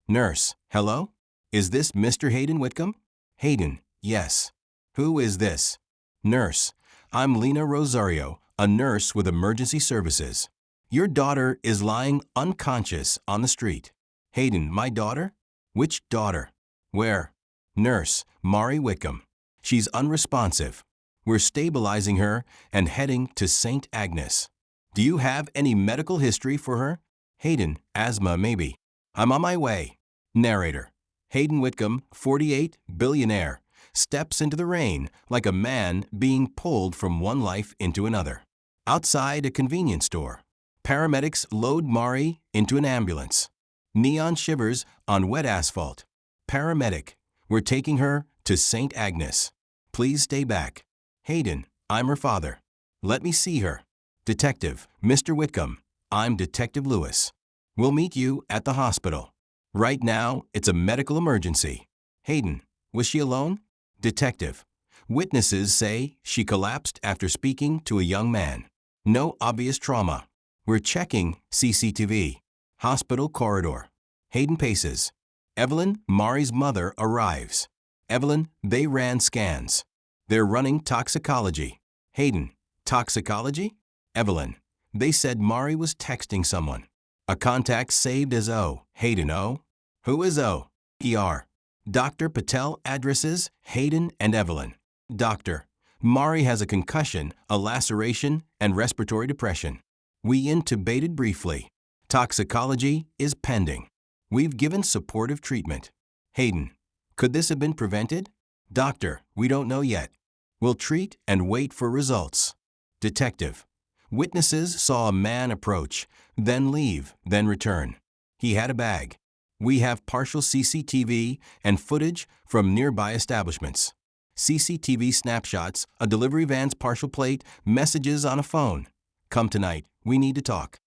Nurse, hello? Is this Mr. Hayden Whitcomb? Hayden, yes. Who is this? Nurse, I'm Lena Rosario, a nurse with emergency services. Your daughter is lying unconscious on the street. Hayden, my daughter? Which daughter? Where? Nurse, Mari Whitcomb. She's unresponsive. We're stabilizing her and heading to St. Agnes. Do you have any medical history for her? Hayden, asthma maybe. I'm on my way. Narrator. Hayden Whitcomb, 48, billionaire, steps into the rain like a man being pulled from one life into another. Outside a convenience store, paramedics load Mari into an ambulance. Neon shivers on wet asphalt. Paramedic, we're taking her to St. Agnes. Please stay back. Hayden, I'm her father. Let me see her. Detective, Mr. Whitcomb, I'm Detective Lewis. We'll meet you at the hospital. Right now, it's a medical emergency. Hayden, was she alone? Detective, witnesses say she collapsed after speaking to a young man. No obvious trauma. We're checking CCTV. Hospital corridor. Hayden paces. Evelyn, Mari's mother, arrives. Evelyn, they ran scans. They're running toxicology. Hayden, toxicology? Evelyn, they said Mari was texting someone. A contact saved as O. Hayden O. Who is O? ER. Dr. Patel addresses Hayden and Evelyn. Doctor, Mari has a concussion, a laceration, and respiratory depression. We intubated briefly. Toxicology is pending. We've given supportive treatment. Hayden, could this have been prevented? Doctor, we don't know yet. We'll treat and wait for results. Detective, witnesses saw a man approach, then leave, then return. He had a bag. We have partial CCTV and footage from nearby establishments. CCTV snapshots, a delivery van's partial plate, messages on a phone. Come tonight, we need to talk.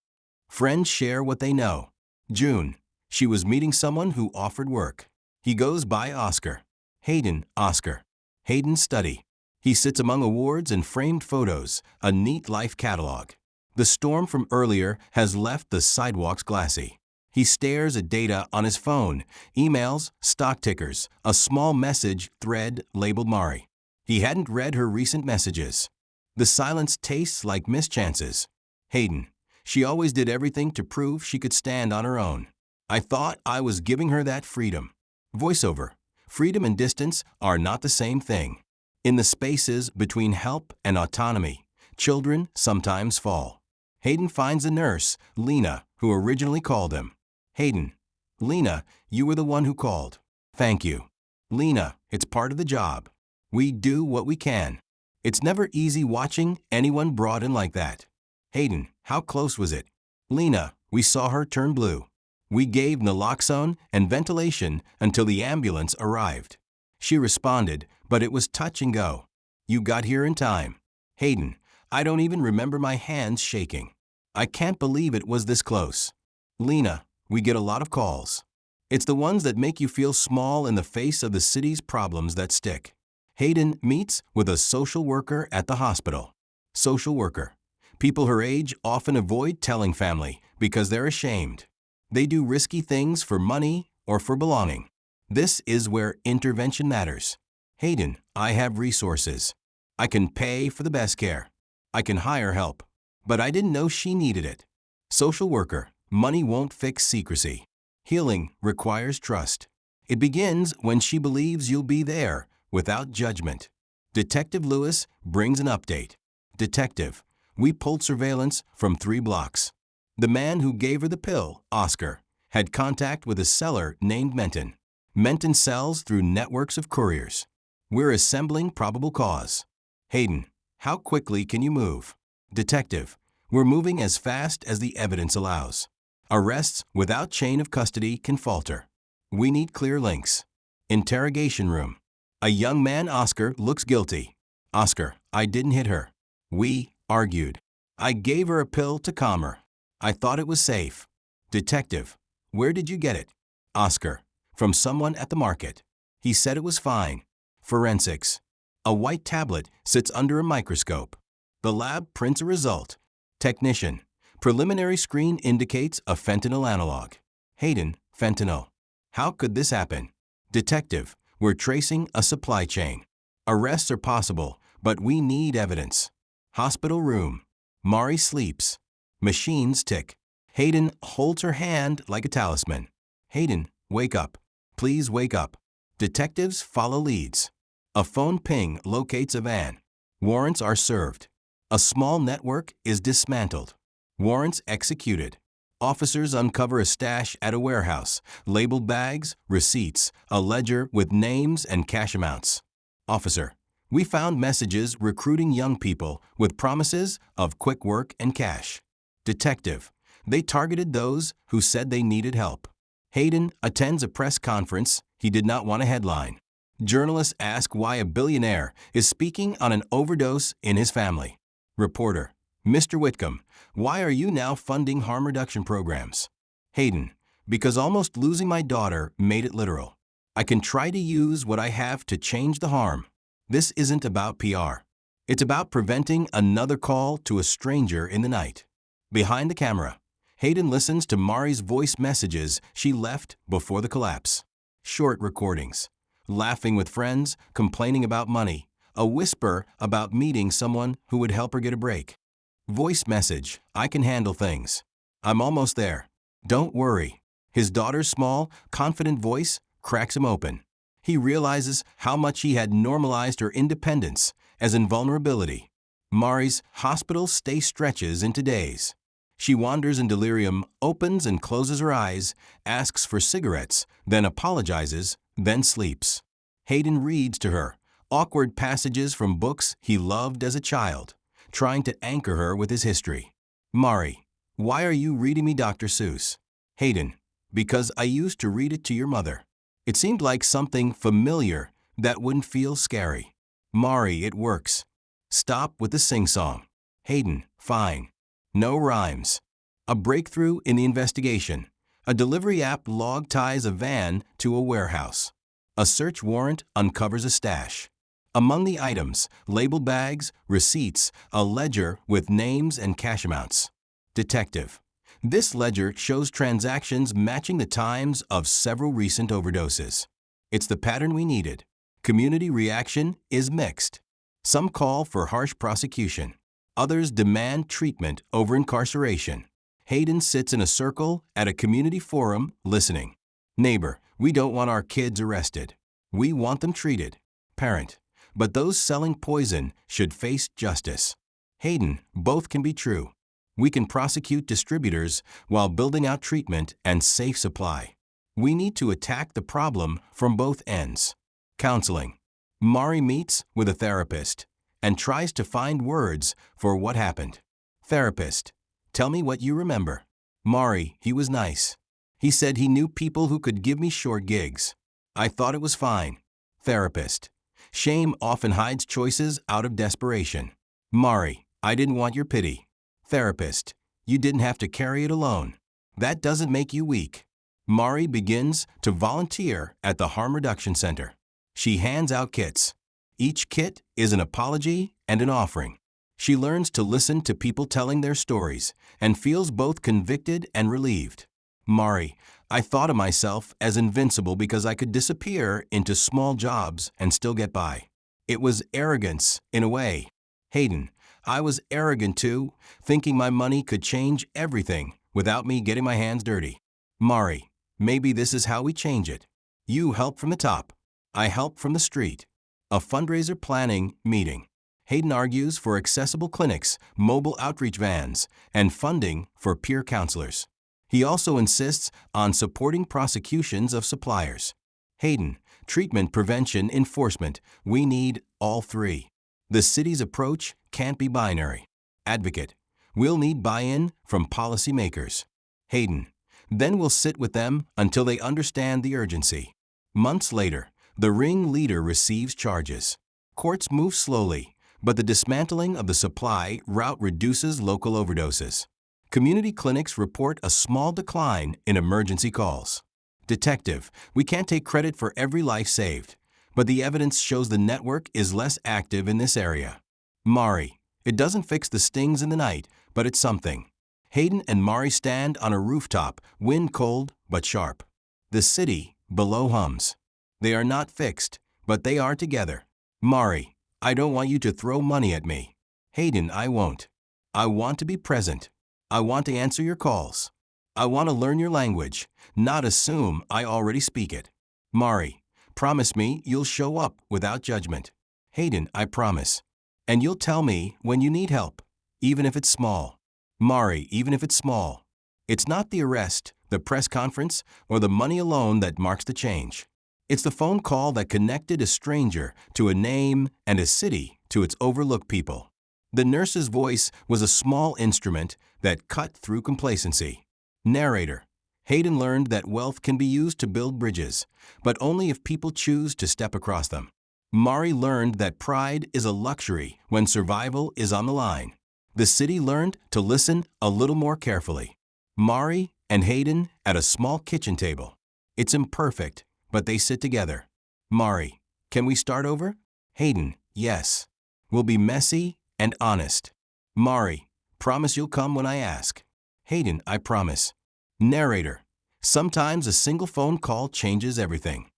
Friends share what they know. June, she was meeting someone who offered work. He goes by Oscar. Hayden, Oscar. Hayden's study. He sits among awards and framed photos, a neat life catalog. The storm from earlier has left the sidewalks glassy. He stares at data on his phone, emails, stock tickers, a small message thread labeled Mari. He hadn't read her recent messages. The silence tastes like mischances. Hayden, she always did everything to prove she could stand on her own. I thought I was giving her that freedom. Voiceover. Freedom and distance are not the same thing. In the spaces between help and autonomy, children sometimes fall. Hayden finds a nurse, Lena, who originally called him. Hayden, Lena, you were the one who called. Thank you. Lena, it's part of the job. We do what we can. It's never easy watching anyone brought in like that. Hayden, how close was it? Lena, we saw her turn blue. We gave naloxone and ventilation until the ambulance arrived. She responded, but it was touch and go. You got here in time. Hayden, I don't even remember my hands shaking. I can't believe it was this close. Lena, we get a lot of calls. It's the ones that make you feel small in the face of the city's problems that stick. Hayden meets with a social worker at the hospital. Social worker. People her age often avoid telling family because they're ashamed. They do risky things for money or for belonging. This is where intervention matters. Hayden, I have resources. I can pay for the best care. I can hire help. But I didn't know she needed it. Social worker, money won't fix secrecy. Healing requires trust. It begins when she believes you'll be there without judgment. Detective Lewis brings an update. Detective, we pulled surveillance from 3 blocks. The man who gave her the pill, Oscar, had contact with a seller named Menton. Menton sells through networks of couriers. We're assembling probable cause. Hayden, how quickly can you move? Detective, we're moving as fast as the evidence allows. Arrests without chain of custody can falter. We need clear links. Interrogation room. A young man, Oscar, looks guilty. Oscar, I didn't hit her. We argued. I gave her a pill to calm her. I thought it was safe. Detective, where did you get it? Oscar, from someone at the market. He said it was fine. Forensics. A white tablet sits under a microscope. The lab prints a result. Technician. Preliminary screen indicates a fentanyl analog. Hayden, fentanyl. How could this happen? Detective, we're tracing a supply chain. Arrests are possible, but we need evidence. Hospital room. Mari sleeps. Machines tick. Hayden holds her hand like a talisman. Hayden, wake up. Please wake up. Detectives follow leads. A phone ping locates a van. Warrants are served. A small network is dismantled. Warrants executed. Officers uncover a stash at a warehouse, labeled bags, receipts, a ledger with names and cash amounts. Officer, we found messages recruiting young people with promises of quick work and cash. Detective, they targeted those who said they needed help. Hayden attends a press conference he did not want a headline. Journalists ask why a billionaire is speaking on an overdose in his family. Reporter, Mr. Whitcomb, why are you now funding harm reduction programs? Hayden, because almost losing my daughter made it literal. I can try to use what I have to change the harm. This isn't about PR. It's about preventing another call to a stranger in the night. Behind the camera, Hayden listens to Mari's voice messages she left before the collapse. Short recordings. Laughing with friends, complaining about money, a whisper about meeting someone who would help her get a break. Voice message, I can handle things. I'm almost there. Don't worry. His daughter's small, confident voice cracks him open. He realizes how much he had normalized her independence as invulnerability. Mari's hospital stay stretches into days. She wanders in delirium, opens and closes her eyes, asks for cigarettes, then apologizes, then sleeps. Hayden reads to her, awkward passages from books he loved as a child, trying to anchor her with his history. Mari, why are you reading me Dr. Seuss? Hayden, because I used to read it to your mother. It seemed like something familiar that wouldn't feel scary. Mari, it works. Stop with the sing-song. Hayden, fine. No rhymes. A breakthrough in the investigation. A delivery app log ties a van to a warehouse. A search warrant uncovers a stash. Among the items, labeled bags, receipts, a ledger with names and cash amounts. Detective. This ledger shows transactions matching the times of several recent overdoses. It's the pattern we needed. Community reaction is mixed. Some call for harsh prosecution. Others demand treatment over incarceration. Hayden sits in a circle at a community forum listening. Neighbor, we don't want our kids arrested. We want them treated. Parent, but those selling poison should face justice. Hayden, both can be true. We can prosecute distributors while building out treatment and safe supply. We need to attack the problem from both ends. Counseling. Mari meets with a therapist and tries to find words for what happened. Therapist, tell me what you remember. Mari, he was nice. He said he knew people who could give me short gigs. I thought it was fine. Therapist, shame often hides choices out of desperation. Mari, I didn't want your pity. Therapist, you didn't have to carry it alone. That doesn't make you weak. Mari begins to volunteer at the Harm Reduction Center. She hands out kits. Each kit is an apology and an offering. She learns to listen to people telling their stories and feels both convicted and relieved. Mari, I thought of myself as invincible because I could disappear into small jobs and still get by. It was arrogance, in a way. Hayden, I was arrogant too, thinking my money could change everything without me getting my hands dirty. Mari, maybe this is how we change it. You help from the top. I help from the street. A fundraiser planning meeting. Hayden argues for accessible clinics, mobile outreach vans, and funding for peer counselors. He also insists on supporting prosecutions of suppliers. Hayden, treatment, prevention, enforcement. We need all three. The city's approach can't be binary. Advocate, we'll need buy-in from policymakers. Hayden, then we'll sit with them until they understand the urgency. Months later, the ring leader receives charges. Courts move slowly, but the dismantling of the supply route reduces local overdoses. Community clinics report a small decline in emergency calls. Detective, we can't take credit for every life saved, but the evidence shows the network is less active in this area. Mari, it doesn't fix the stings in the night, but it's something. Hayden and Mari stand on a rooftop, wind cold but sharp. The city Below hums. They are not fixed, but they are together. Mari, I don't want you to throw money at me. Hayden, I won't. I want to be present. I want to answer your calls. I want to learn your language, not assume I already speak it. Mari, promise me you'll show up without judgment. Hayden, I promise. And you'll tell me when you need help, even if it's small. Mari, even if it's small. It's not the arrest, the press conference, or the money alone that marks the change. It's the phone call that connected a stranger to a name and a city to its overlooked people. The nurse's voice was a small instrument that cut through complacency. Narrator. Hayden learned that wealth can be used to build bridges, but only if people choose to step across them. Mari learned that pride is a luxury when survival is on the line. The city learned to listen a little more carefully. Mari and Hayden at a small kitchen table. It's imperfect, but they sit together. Mari, can we start over? Hayden, yes. We'll be messy and honest. Mari, promise you'll come when I ask. Hayden, I promise. Narrator, sometimes a single phone call changes everything.